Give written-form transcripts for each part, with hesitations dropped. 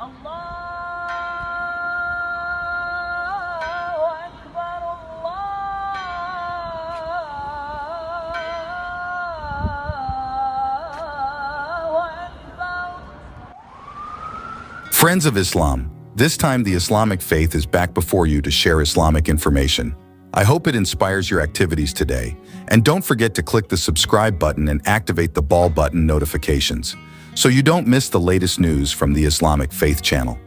أكبر الله أكبر. Friends of Islam, this time the Islamic faith is back before you to share Islamic information. I hope it inspires your activities today. And don't forget to click the subscribe button and activate the bell button notifications so you don't miss the latest news from the Islamic Faith channel.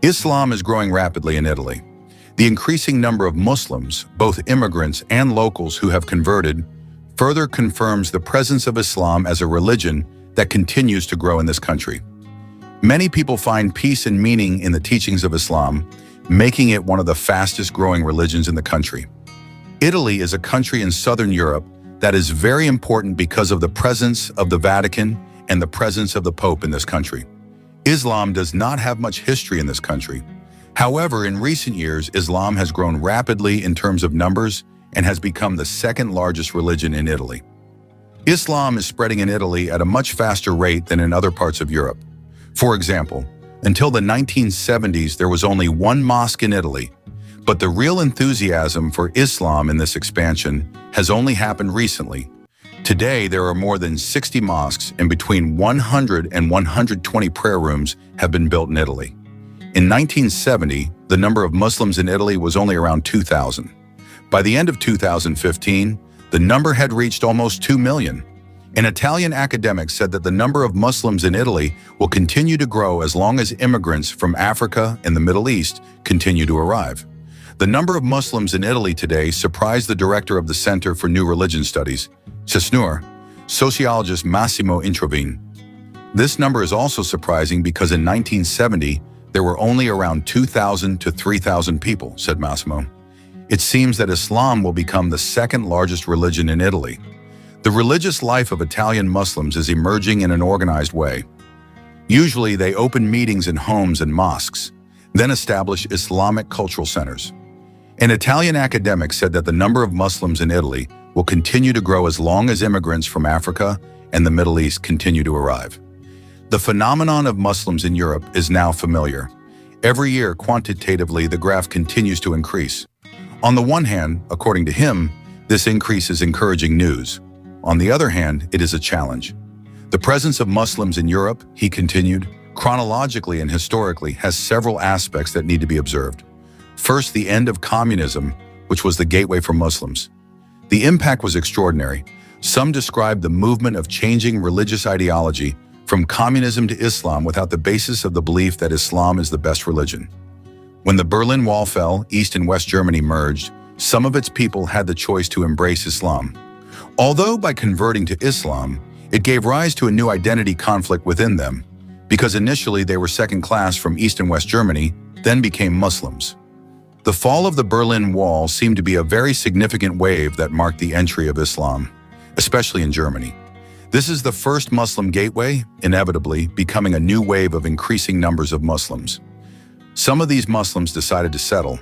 Islam is growing rapidly in Italy. The increasing number of Muslims, both immigrants and locals who have converted, further confirms the presence of Islam as a religion that continues to grow in this country. Many people find peace and meaning in the teachings of Islam, making it one of the fastest growing religions in the country. Italy is a country in southern Europe that is very important because of the presence of the Vatican and the presence of the Pope in this country. Islam does not have much history in this country. However, in recent years, Islam has grown rapidly in terms of numbers and has become the second largest religion in Italy. Islam is spreading in Italy at a much faster rate than in other parts of Europe. For example, until the 1970s, there was only one mosque in Italy, but the real enthusiasm for Islam in this expansion has only happened recently. Today, there are more than 60 mosques and between 100 and 120 prayer rooms have been built in Italy. In 1970, the number of Muslims in Italy was only around 2,000. By the end of 2015, the number had reached almost 2 million. An Italian academic said that the number of Muslims in Italy will continue to grow as long as immigrants from Africa and the Middle East continue to arrive. The number of Muslims in Italy today surprised the director of the Center for New Religion Studies, CESNUR, sociologist Massimo Introvine. This number is also surprising because in 1970, there were only around 2,000 to 3,000 people, said Massimo. It seems that Islam will become the second largest religion in Italy. The religious life of Italian Muslims is emerging in an organized way. Usually, they open meetings in homes and mosques, then establish Islamic cultural centers. An Italian academic said that the number of Muslims in Italy will continue to grow as long as immigrants from Africa and the Middle East continue to arrive. The phenomenon of Muslims in Europe is now familiar. Every year, quantitatively, the graph continues to increase. On the one hand, according to him, this increase is encouraging news. On the other hand, it is a challenge. The presence of Muslims in Europe, he continued, chronologically and historically has several aspects that need to be observed. First, the end of communism, which was the gateway for Muslims. The impact was extraordinary. Some describe the movement of changing religious ideology from communism to Islam without the basis of the belief that Islam is the best religion. When the Berlin Wall fell, East and West Germany merged, some of its people had the choice to embrace Islam. Although by converting to Islam, it gave rise to a new identity conflict within them, because initially they were second class from East and West Germany, then became Muslims. The fall of the Berlin Wall seemed to be a very significant wave that marked the entry of Islam, especially in Germany. This is the first Muslim gateway, inevitably becoming a new wave of increasing numbers of Muslims. Some of these Muslims decided to settle.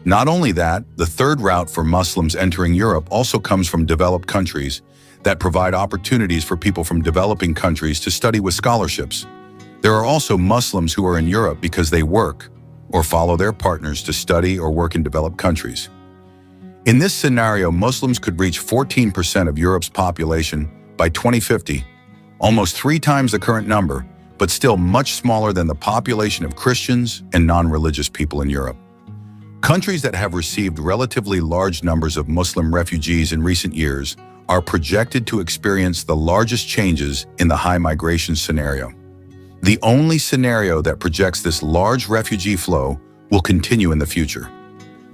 Not only that, the third route for Muslims entering Europe also comes from developed countries that provide opportunities for people from developing countries to study with scholarships. There are also Muslims who are in Europe because they work or follow their partners to study or work in developed countries. In this scenario, Muslims could reach 14% of Europe's population by 2050, almost 3 times the current number, but still much smaller than the population of Christians and non-religious people in Europe. Countries that have received relatively large numbers of Muslim refugees in recent years are projected to experience the largest changes in the high migration scenario. The only scenario that projects this large refugee flow will continue in the future.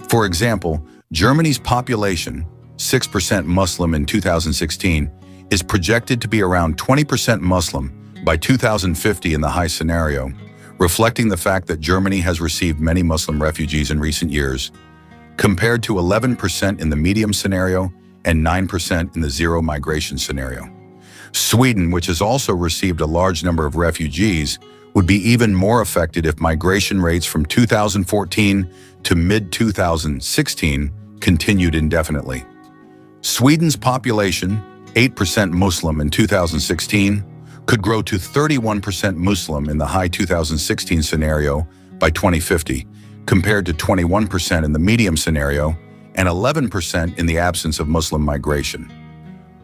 For example, Germany's population, 6% Muslim in 2016, is projected to be around 20% Muslim by 2050 in the high scenario, reflecting the fact that Germany has received many Muslim refugees in recent years, compared to 11% in the medium scenario and 9% in the zero migration scenario. Sweden, which has also received a large number of refugees, would be even more affected if migration rates from 2014 to mid-2016 continued indefinitely. Sweden's population, 8% Muslim in 2016, could grow to 31% Muslim in the high 2016 scenario by 2050, compared to 21% in the medium scenario and 11% in the absence of Muslim migration.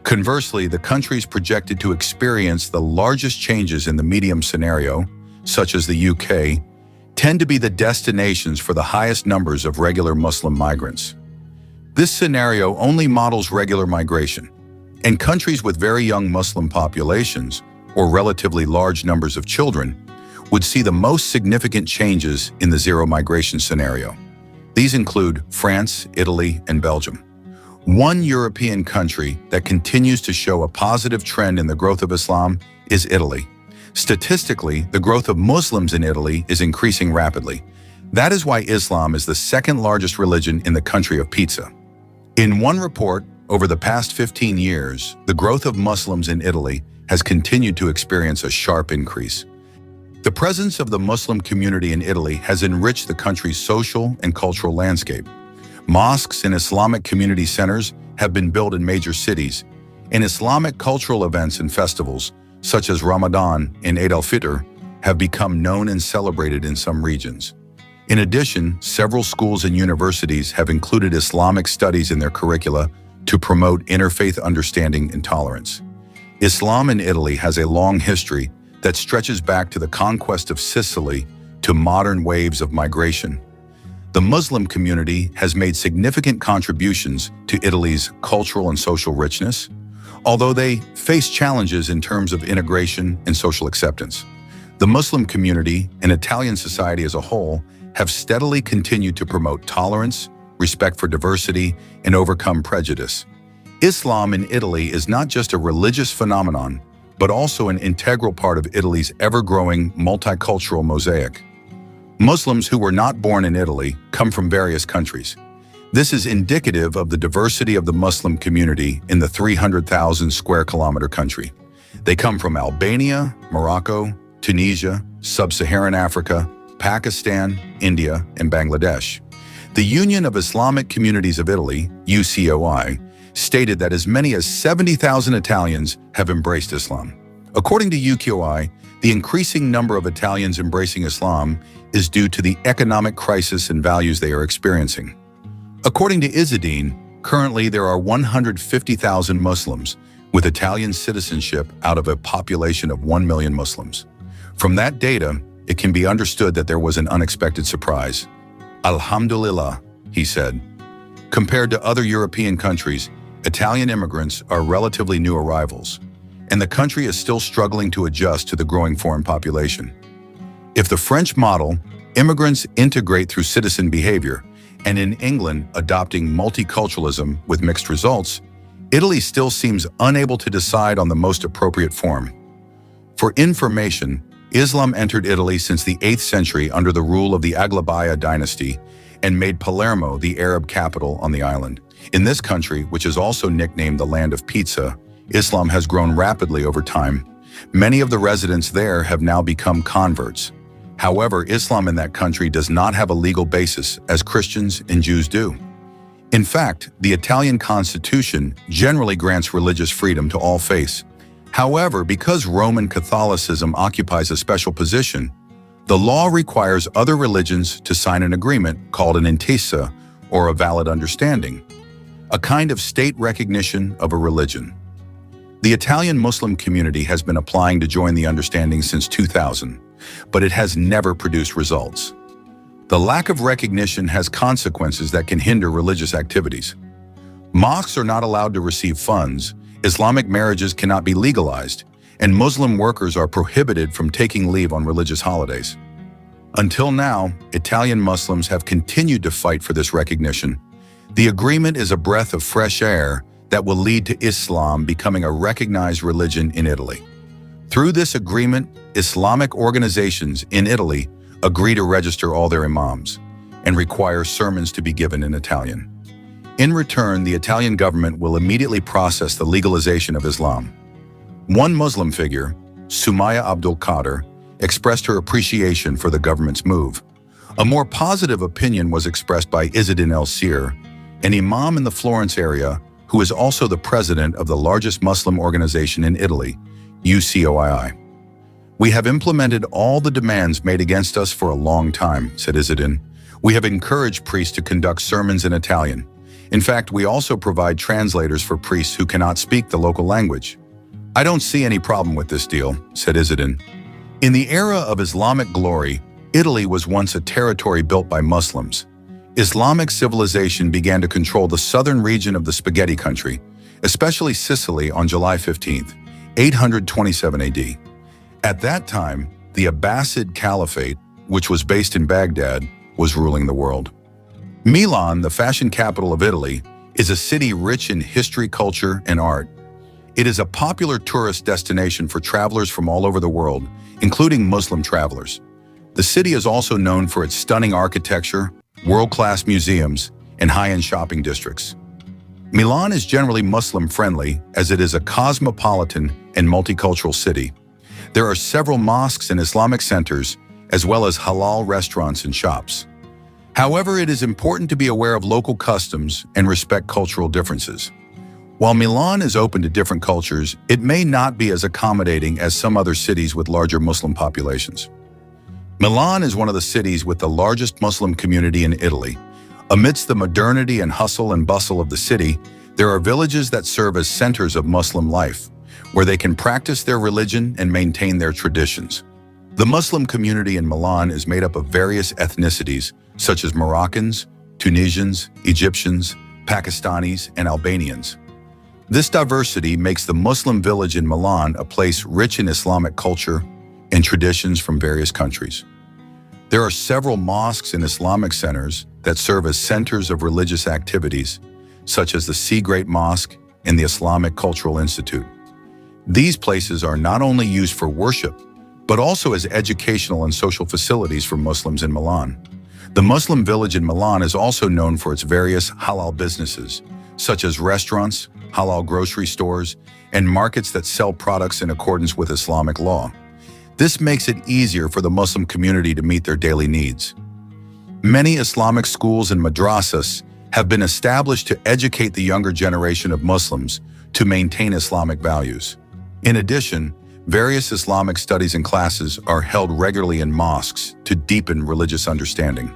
Conversely, the countries projected to experience the largest changes in the medium scenario, such as the UK, tend to be the destinations for the highest numbers of regular Muslim migrants. This scenario only models regular migration, and countries with very young Muslim populations, or relatively large numbers of children, would see the most significant changes in the zero migration scenario. These include France, Italy, and Belgium. One European country that continues to show a positive trend in the growth of Islam is Italy. Statistically, the growth of Muslims in Italy is increasing rapidly. That is why Islam is the second largest religion in the country of pizza. In one report, over the past 15 years, the growth of Muslims in Italy has continued to experience a sharp increase. The presence of the Muslim community in Italy has enriched the country's social and cultural landscape. Mosques and Islamic community centers have been built in major cities, and Islamic cultural events and festivals, such as Ramadan and Eid al-Fitr, have become known and celebrated in some regions. In addition, several schools and universities have included Islamic studies in their curricula to promote interfaith understanding and tolerance. Islam in Italy has a long history that stretches back to the conquest of Sicily to modern waves of migration. The Muslim community has made significant contributions to Italy's cultural and social richness, although they face challenges in terms of integration and social acceptance. The Muslim community and Italian society as a whole have steadily continued to promote tolerance, respect for diversity, and overcome prejudice. Islam in Italy is not just a religious phenomenon, but also an integral part of Italy's ever-growing multicultural mosaic. Muslims who were not born in Italy come from various countries. This is indicative of the diversity of the Muslim community in the 300,000 square kilometer country. They come from Albania, Morocco, Tunisia, Sub-Saharan Africa, Pakistan, India, and Bangladesh. The Union of Islamic Communities of Italy, UCOI, stated that as many as 70,000 Italians have embraced Islam. According to UCOI, the increasing number of Italians embracing Islam is due to the economic crisis and values they are experiencing. According to Izzadeen, currently there are 150,000 Muslims with Italian citizenship out of a population of 1 million Muslims. From that data, it can be understood that there was an unexpected surprise. Alhamdulillah, he said. Compared to other European countries, Italian immigrants are relatively new arrivals, and the country is still struggling to adjust to the growing foreign population. If the French model, immigrants integrate through citizen behavior, and in England adopting multiculturalism with mixed results, Italy still seems unable to decide on the most appropriate form. For information, Islam entered Italy since the 8th century under the rule of the Aghlabiyya dynasty and made Palermo the Arab capital on the island. In this country, which is also nicknamed the Land of Pizza, Islam has grown rapidly over time. Many of the residents there have now become converts. However, Islam in that country does not have a legal basis as Christians and Jews do. In fact, the Italian constitution generally grants religious freedom to all faiths. However, because Roman Catholicism occupies a special position, the law requires other religions to sign an agreement called an intesa, or a valid understanding, a kind of state recognition of a religion. The Italian Muslim community has been applying to join the understanding since 2000, but it has never produced results. The lack of recognition has consequences that can hinder religious activities. Mosques are not allowed to receive funds, Islamic marriages cannot be legalized, and Muslim workers are prohibited from taking leave on religious holidays. Until now, Italian Muslims have continued to fight for this recognition. The agreement is a breath of fresh air that will lead to Islam becoming a recognized religion in Italy. Through this agreement, Islamic organizations in Italy agree to register all their imams and require sermons to be given in Italian. In return, the Italian government will immediately process the legalization of Islam. One Muslim figure, Sumaya Abdul Qadir, expressed her appreciation for the government's move. A more positive opinion was expressed by Izzadin El-Sir, an imam in the Florence area who is also the president of the largest Muslim organization in Italy, UCOII. "We have implemented all the demands made against us for a long time," said Izzadin. "We have encouraged priests to conduct sermons in Italian. In fact, we also provide translators for priests who cannot speak the local language." "I don't see any problem with this deal," said Izzadin. In the era of Islamic glory, Italy was once a territory built by Muslims. Islamic civilization began to control the southern region of the Spaghetti country, especially Sicily, on July 15, 827 AD. At that time, the Abbasid Caliphate, which was based in Baghdad, was ruling the world. Milan, the fashion capital of Italy, is a city rich in history, culture, and art. It is a popular tourist destination for travelers from all over the world, including Muslim travelers. The city is also known for its stunning architecture, world-class museums, and high-end shopping districts. Milan is generally Muslim-friendly, as it is a cosmopolitan and multicultural city. There are several mosques and Islamic centers, as well as halal restaurants and shops. However, it is important to be aware of local customs and respect cultural differences. While Milan is open to different cultures, it may not be as accommodating as some other cities with larger Muslim populations. Milan is one of the cities with the largest Muslim community in Italy. Amidst the modernity and hustle and bustle of the city, there are villages that serve as centers of Muslim life, where they can practice their religion and maintain their traditions. The Muslim community in Milan is made up of various ethnicities, such as Moroccans, Tunisians, Egyptians, Pakistanis, and Albanians. This diversity makes the Muslim village in Milan a place rich in Islamic culture and traditions from various countries. There are several mosques and Islamic centers that serve as centers of religious activities, such as the Sea Great Mosque and the Islamic Cultural Institute. These places are not only used for worship, but also as educational and social facilities for Muslims in Milan. The Muslim village in Milan is also known for its various halal businesses, such as restaurants, halal grocery stores, and markets that sell products in accordance with Islamic law. This makes it easier for the Muslim community to meet their daily needs. Many Islamic schools and madrasas have been established to educate the younger generation of Muslims to maintain Islamic values. In addition, various Islamic studies and classes are held regularly in mosques to deepen religious understanding.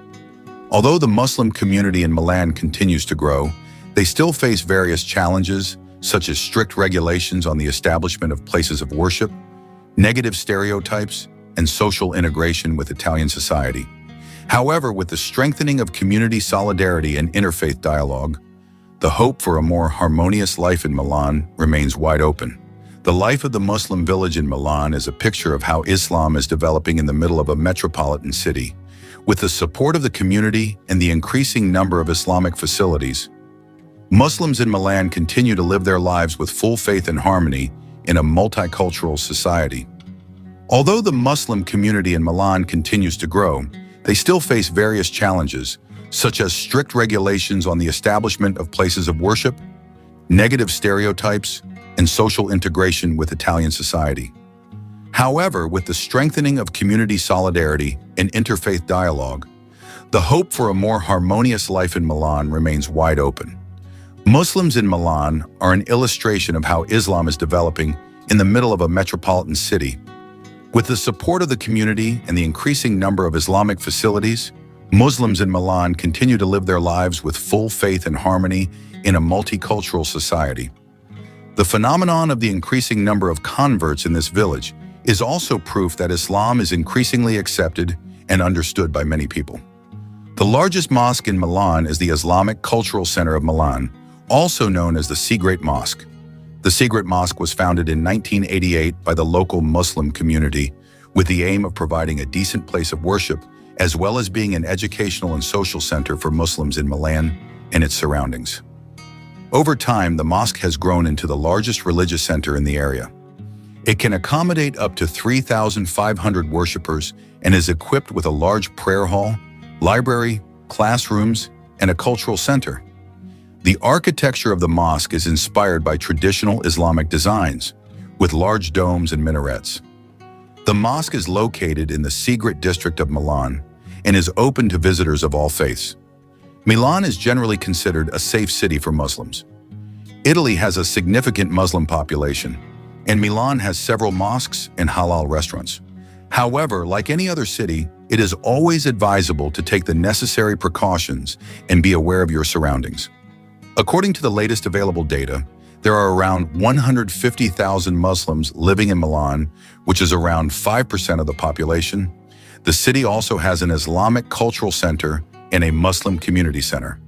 Although the Muslim community in Milan continues to grow, they still face various challenges, such as strict regulations on the establishment of places of worship, negative stereotypes, and social integration with Italian society. However, with the strengthening of community solidarity and interfaith dialogue, the hope for a more harmonious life in Milan remains wide open. The life of the Muslim village in Milan is a picture of how Islam is developing in the middle of a metropolitan city. With the support of the community and the increasing number of Islamic facilities, Muslims in Milan continue to live their lives with full faith and harmony in a multicultural society. Although the Muslim community in Milan continues to grow, they still face various challenges, such as strict regulations on the establishment of places of worship, negative stereotypes, and social integration with Italian society. However, with the strengthening of community solidarity and interfaith dialogue, the hope for a more harmonious life in Milan remains wide open. Muslims in Milan are an illustration of how Islam is developing in the middle of a metropolitan city. With the support of the community and the increasing number of Islamic facilities, Muslims in Milan continue to live their lives with full faith and harmony in a multicultural society. The phenomenon of the increasing number of converts in this village is also proof that Islam is increasingly accepted and understood by many people. The largest mosque in Milan is the Islamic Cultural Center of Milan, also known as the Sea Great Mosque. The Sea Great Mosque was founded in 1988 by the local Muslim community with the aim of providing a decent place of worship, as well as being an educational and social center for Muslims in Milan and its surroundings. Over time, the mosque has grown into the largest religious center in the area. It can accommodate up to 3,500 worshippers and is equipped with a large prayer hall, library, classrooms, and a cultural center. The architecture of the mosque is inspired by traditional Islamic designs, with large domes and minarets. The mosque is located in the Sigret district of Milan and is open to visitors of all faiths. Milan is generally considered a safe city for Muslims. Italy has a significant Muslim population, and Milan has several mosques and halal restaurants. However, like any other city, it is always advisable to take the necessary precautions and be aware of your surroundings. According to the latest available data, there are around 150,000 Muslims living in Milan, which is around 5% of the population. The city also has an Islamic cultural center and a Muslim community center.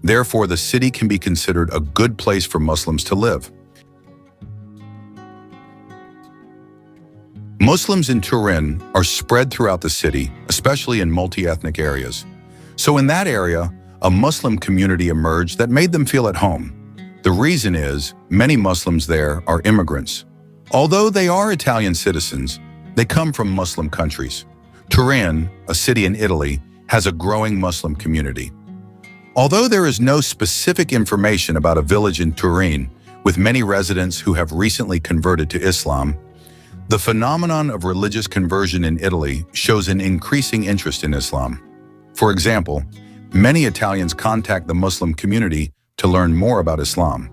Therefore, the city can be considered a good place for Muslims to live. Muslims in Turin are spread throughout the city, especially in multi-ethnic areas. So in that area, a Muslim community emerged that made them feel at home. The reason is, many Muslims there are immigrants. Although they are Italian citizens, they come from Muslim countries. Turin, a city in Italy, has a growing Muslim community. Although there is no specific information about a village in Turin with many residents who have recently converted to Islam, the phenomenon of religious conversion in Italy shows an increasing interest in Islam. For example, many Italians contact the Muslim community to learn more about Islam.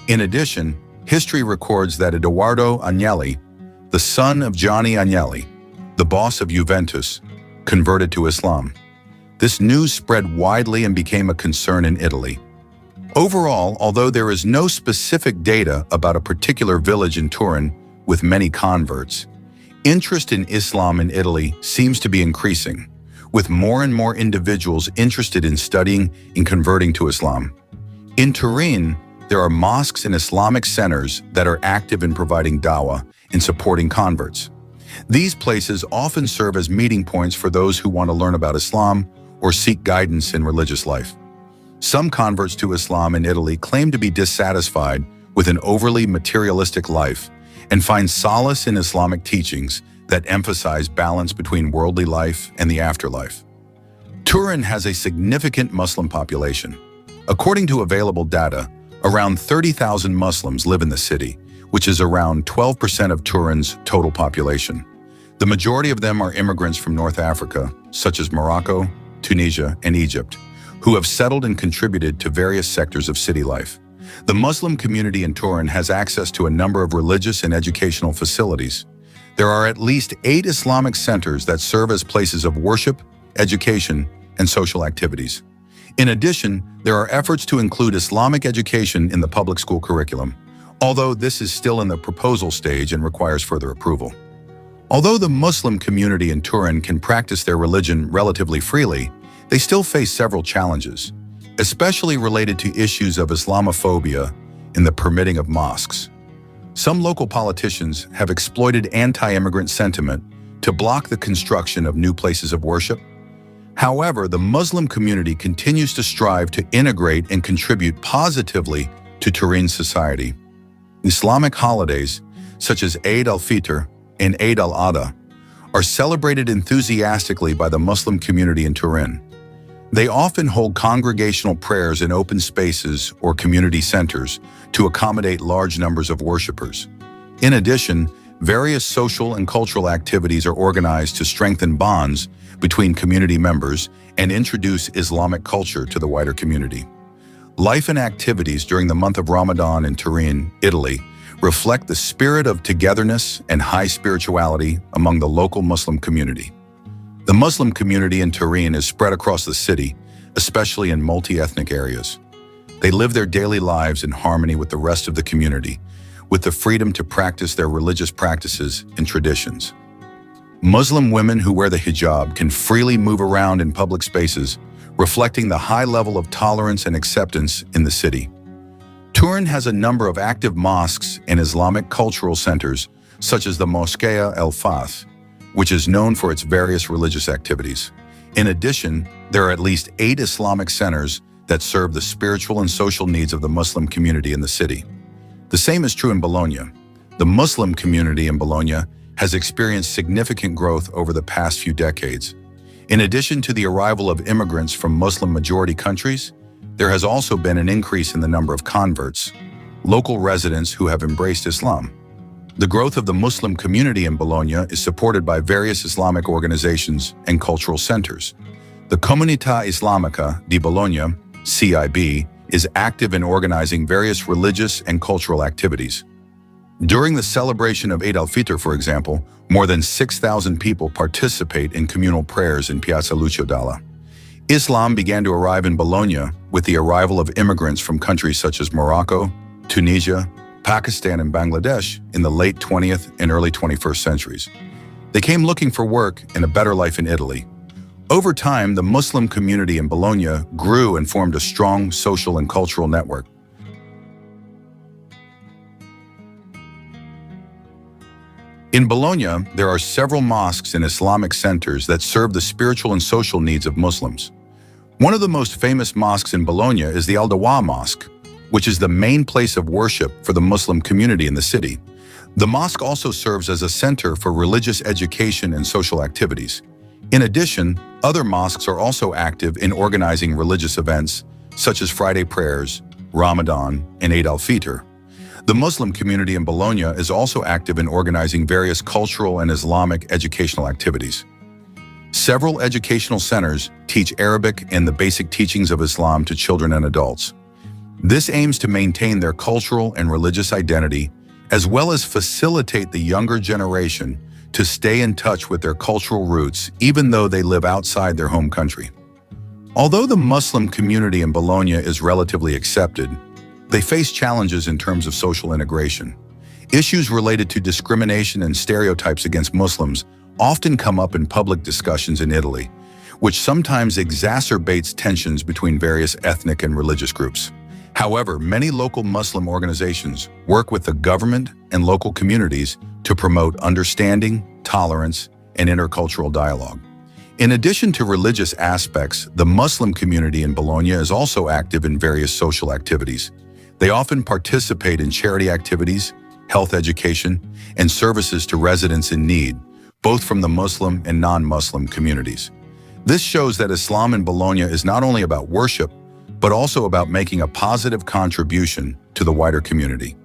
In addition, history records that Edoardo Agnelli, the son of Gianni Agnelli, the boss of Juventus, converted to Islam. This news spread widely and became a concern in Italy. Overall, although there is no specific data about a particular village in Turin with many converts, interest in Islam in Italy seems to be increasing, with more and more individuals interested in studying and converting to Islam. In Turin, there are mosques and Islamic centers that are active in providing dawah and supporting converts. These places often serve as meeting points for those who want to learn about Islam or seek guidance in religious life. Some converts to Islam in Italy claim to be dissatisfied with an overly materialistic life and find solace in Islamic teachings that emphasize balance between worldly life and the afterlife. Turin has a significant Muslim population. According to available data, around 30,000 Muslims live in the city, which is around 12% of Turin's total population. The majority of them are immigrants from North Africa, such as Morocco, Tunisia, and Egypt, who have settled and contributed to various sectors of city life. The Muslim community in Turin has access to a number of religious and educational facilities. There are at least 8 Islamic centers that serve as places of worship, education, and social activities. In addition, there are efforts to include Islamic education in the public school curriculum, although this is still in the proposal stage and requires further approval. Although the Muslim community in Turin can practice their religion relatively freely, they still face several challenges, especially related to issues of Islamophobia in the permitting of mosques. Some local politicians have exploited anti-immigrant sentiment to block the construction of new places of worship. However, the Muslim community continues to strive to integrate and contribute positively to Turin's society. Islamic holidays, such as Eid al-Fitr and Eid al-Adha, are celebrated enthusiastically by the Muslim community in Turin. They often hold congregational prayers in open spaces or community centers to accommodate large numbers of worshipers. In addition, various social and cultural activities are organized to strengthen bonds between community members and introduce Islamic culture to the wider community. Life and activities during the month of Ramadan in Turin, Italy, reflect the spirit of togetherness and high spirituality among the local Muslim community. The Muslim community in Turin is spread across the city, especially in multi-ethnic areas. They live their daily lives in harmony with the rest of the community, with the freedom to practice their religious practices and traditions. Muslim women who wear the hijab can freely move around in public spaces, reflecting the high level of tolerance and acceptance in the city. Turin has a number of active mosques and Islamic cultural centers, such as the Moschea El Fath, which is known for its various religious activities. In addition, there are at least 8 Islamic centers that serve the spiritual and social needs of the Muslim community in the city. The same is true in Bologna. The Muslim community in Bologna has experienced significant growth over the past few decades. In addition to the arrival of immigrants from Muslim-majority countries, there has also been an increase in the number of converts, local residents who have embraced Islam. The growth of the Muslim community in Bologna is supported by various Islamic organizations and cultural centers. The Comunità Islamica di Bologna, CIB, is active in organizing various religious and cultural activities. During the celebration of Eid al-Fitr, for example, more than 6,000 people participate in communal prayers in Piazza Lucio Dalla. Islam began to arrive in Bologna with the arrival of immigrants from countries such as Morocco, Tunisia, Pakistan, and Bangladesh in the late 20th and early 21st centuries. They came looking for work and a better life in Italy. Over time, the Muslim community in Bologna grew and formed a strong social and cultural network. In Bologna, there are several mosques and Islamic centers that serve the spiritual and social needs of Muslims. One of the most famous mosques in Bologna is the Al-Dawa Mosque, which is the main place of worship for the Muslim community in the city. The mosque also serves as a center for religious education and social activities. In addition, other mosques are also active in organizing religious events such as Friday prayers, Ramadan, and Eid al-Fitr. The Muslim community in Bologna is also active in organizing various cultural and Islamic educational activities. Several educational centers teach Arabic and the basic teachings of Islam to children and adults. This aims to maintain their cultural and religious identity, as well as facilitate the younger generation to stay in touch with their cultural roots, even though they live outside their home country. Although the Muslim community in Bologna is relatively accepted, they face challenges in terms of social integration. Issues related to discrimination and stereotypes against Muslims often come up in public discussions in Italy, which sometimes exacerbates tensions between various ethnic and religious groups. However, many local Muslim organizations work with the government and local communities to promote understanding, tolerance, and intercultural dialogue. In addition to religious aspects, the Muslim community in Bologna is also active in various social activities. They often participate in charity activities, health education, and services to residents in need, both from the Muslim and non-Muslim communities. This shows that Islam in Bologna is not only about worship, but also about making a positive contribution to the wider community.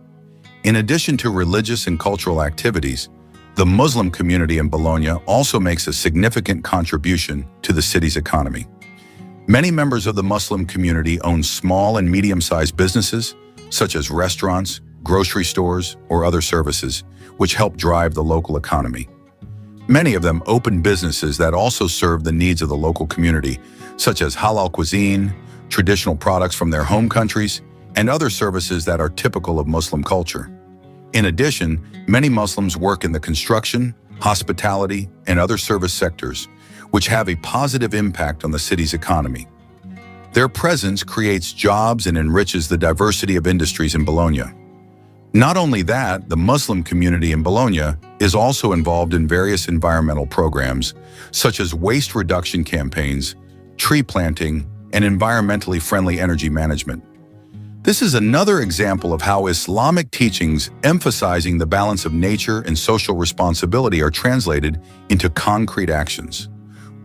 In addition to religious and cultural activities, the Muslim community in Bologna also makes a significant contribution to the city's economy. Many members of the Muslim community own small and medium-sized businesses, such as restaurants, grocery stores, or other services, which help drive the local economy. Many of them open businesses that also serve the needs of the local community, such as halal cuisine, traditional products from their home countries, and other services that are typical of Muslim culture. In addition, many Muslims work in the construction, hospitality, and other service sectors, which have a positive impact on the city's economy. Their presence creates jobs and enriches the diversity of industries in Bologna. Not only that, the Muslim community in Bologna is also involved in various environmental programs, such as waste reduction campaigns, tree planting, and environmentally friendly energy management. This is another example of how Islamic teachings emphasizing the balance of nature and social responsibility are translated into concrete actions.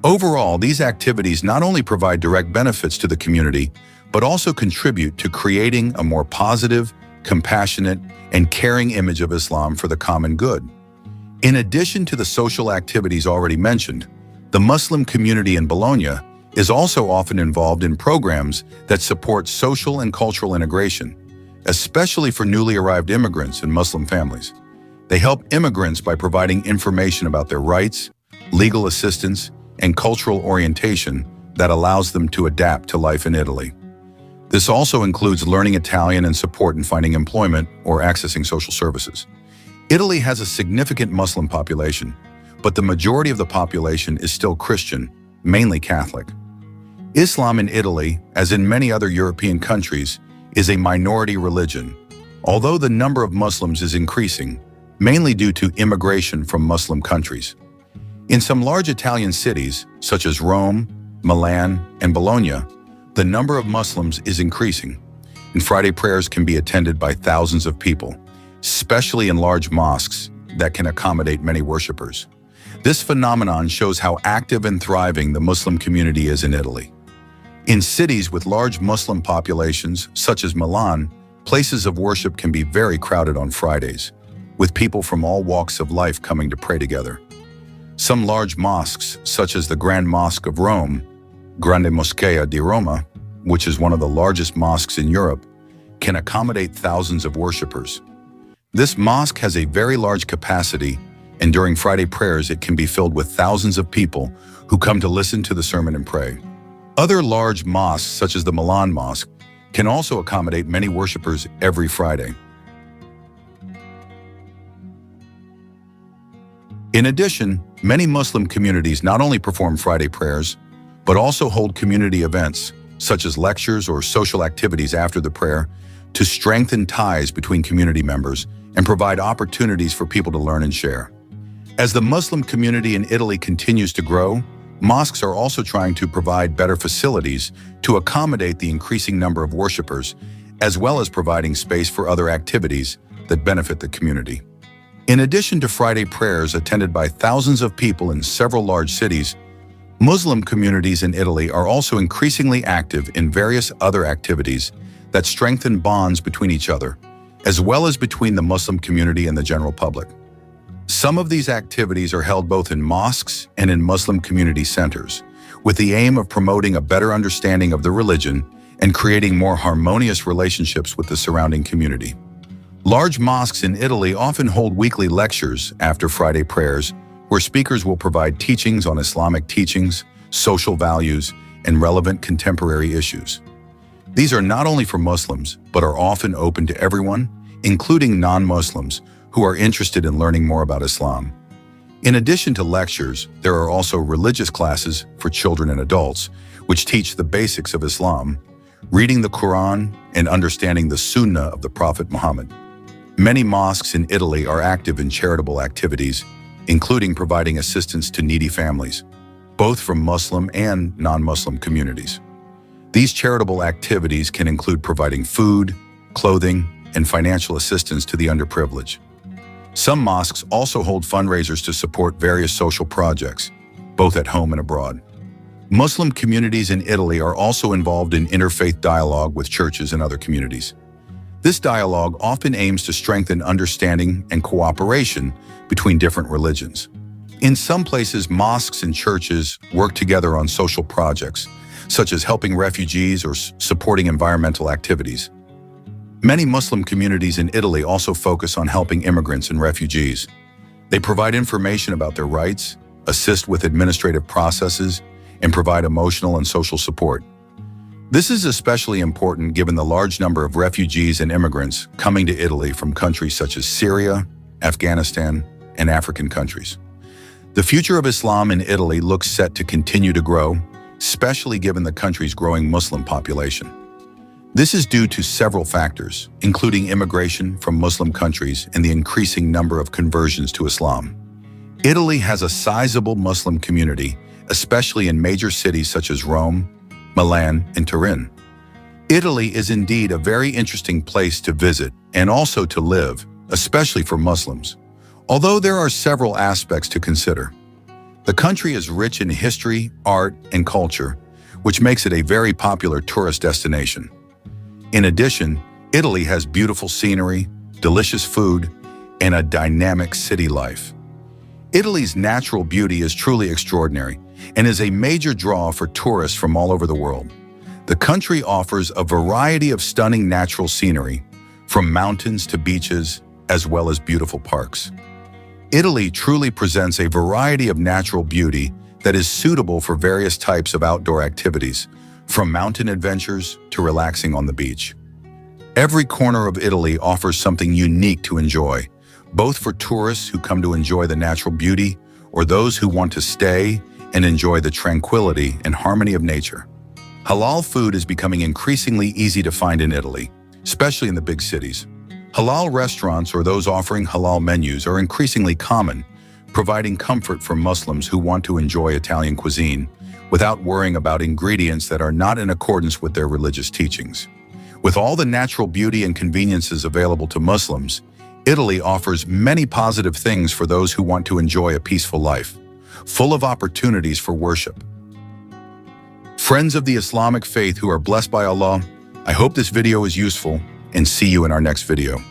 Overall, these activities not only provide direct benefits to the community, but also contribute to creating a more positive, compassionate, and caring image of Islam for the common good. In addition to the social activities already mentioned, the Muslim community in Bologna is also often involved in programs that support social and cultural integration, especially for newly arrived immigrants and Muslim families. They help immigrants by providing information about their rights, legal assistance, and cultural orientation that allows them to adapt to life in Italy. This also includes learning Italian and support in finding employment or accessing social services. Italy has a significant Muslim population, but the majority of the population is still Christian, mainly Catholic. Islam in Italy, as in many other European countries, is a minority religion, although the number of Muslims is increasing, mainly due to immigration from Muslim countries. In some large Italian cities, such as Rome, Milan, and Bologna, the number of Muslims is increasing, and Friday prayers can be attended by thousands of people, especially in large mosques that can accommodate many worshippers. This phenomenon shows how active and thriving the Muslim community is in Italy. In cities with large Muslim populations, such as Milan, places of worship can be very crowded on Fridays, with people from all walks of life coming to pray together. Some large mosques, such as the Grand Mosque of Rome, Grande Moschea di Roma, which is one of the largest mosques in Europe, can accommodate thousands of worshippers. This mosque has a very large capacity, and during Friday prayers it can be filled with thousands of people who come to listen to the sermon and pray. Other large mosques, such as the Milan Mosque, can also accommodate many worshippers every Friday. In addition, many Muslim communities not only perform Friday prayers, but also hold community events, such as lectures or social activities after the prayer, to strengthen ties between community members and provide opportunities for people to learn and share. As the Muslim community in Italy continues to grow, mosques are also trying to provide better facilities to accommodate the increasing number of worshippers, as well as providing space for other activities that benefit the community. In addition to Friday prayers attended by thousands of people in several large cities, Muslim communities in Italy are also increasingly active in various other activities that strengthen bonds between each other, as well as between the Muslim community and the general public. Some of these activities are held both in mosques and in Muslim community centers, with the aim of promoting a better understanding of the religion and creating more harmonious relationships with the surrounding community. Large mosques in Italy often hold weekly lectures after Friday prayers, where speakers will provide teachings on Islamic teachings, social values, and relevant contemporary issues. These are not only for Muslims, but are often open to everyone, including non-Muslims, who are interested in learning more about Islam. In addition to lectures, there are also religious classes for children and adults, which teach the basics of Islam, reading the Quran, and understanding the Sunnah of the Prophet Muhammad. Many mosques in Italy are active in charitable activities, including providing assistance to needy families, both from Muslim and non-Muslim communities. These charitable activities can include providing food, clothing, and financial assistance to the underprivileged. Some mosques also hold fundraisers to support various social projects, both at home and abroad. Muslim communities in Italy are also involved in interfaith dialogue with churches and other communities. This dialogue often aims to strengthen understanding and cooperation between different religions. In some places, mosques and churches work together on social projects, such as helping refugees or supporting environmental activities. Many Muslim communities in Italy also focus on helping immigrants and refugees. They provide information about their rights, assist with administrative processes, and provide emotional and social support. This is especially important given the large number of refugees and immigrants coming to Italy from countries such as Syria, Afghanistan, and African countries. The future of Islam in Italy looks set to continue to grow, especially given the country's growing Muslim population. This is due to several factors, including immigration from Muslim countries and the increasing number of conversions to Islam. Italy has a sizable Muslim community, especially in major cities such as Rome, Milan, and Turin. Italy is indeed a very interesting place to visit and also to live, especially for Muslims. Although there are several aspects to consider. The country is rich in history, art, and culture, which makes it a very popular tourist destination. In addition, Italy has beautiful scenery, delicious food, and a dynamic city life. Italy's natural beauty is truly extraordinary and is a major draw for tourists from all over the world. The country offers a variety of stunning natural scenery, from mountains to beaches, as well as beautiful parks. Italy truly presents a variety of natural beauty that is suitable for various types of outdoor activities, from mountain adventures to relaxing on the beach. Every corner of Italy offers something unique to enjoy, both for tourists who come to enjoy the natural beauty or those who want to stay and enjoy the tranquility and harmony of nature. Halal food is becoming increasingly easy to find in Italy, especially in the big cities. Halal restaurants or those offering halal menus are increasingly common, providing comfort for Muslims who want to enjoy Italian cuisine without worrying about ingredients that are not in accordance with their religious teachings. With all the natural beauty and conveniences available to Muslims, Italy offers many positive things for those who want to enjoy a peaceful life, full of opportunities for worship. Friends of the Islamic faith who are blessed by Allah, I hope this video is useful and see you in our next video.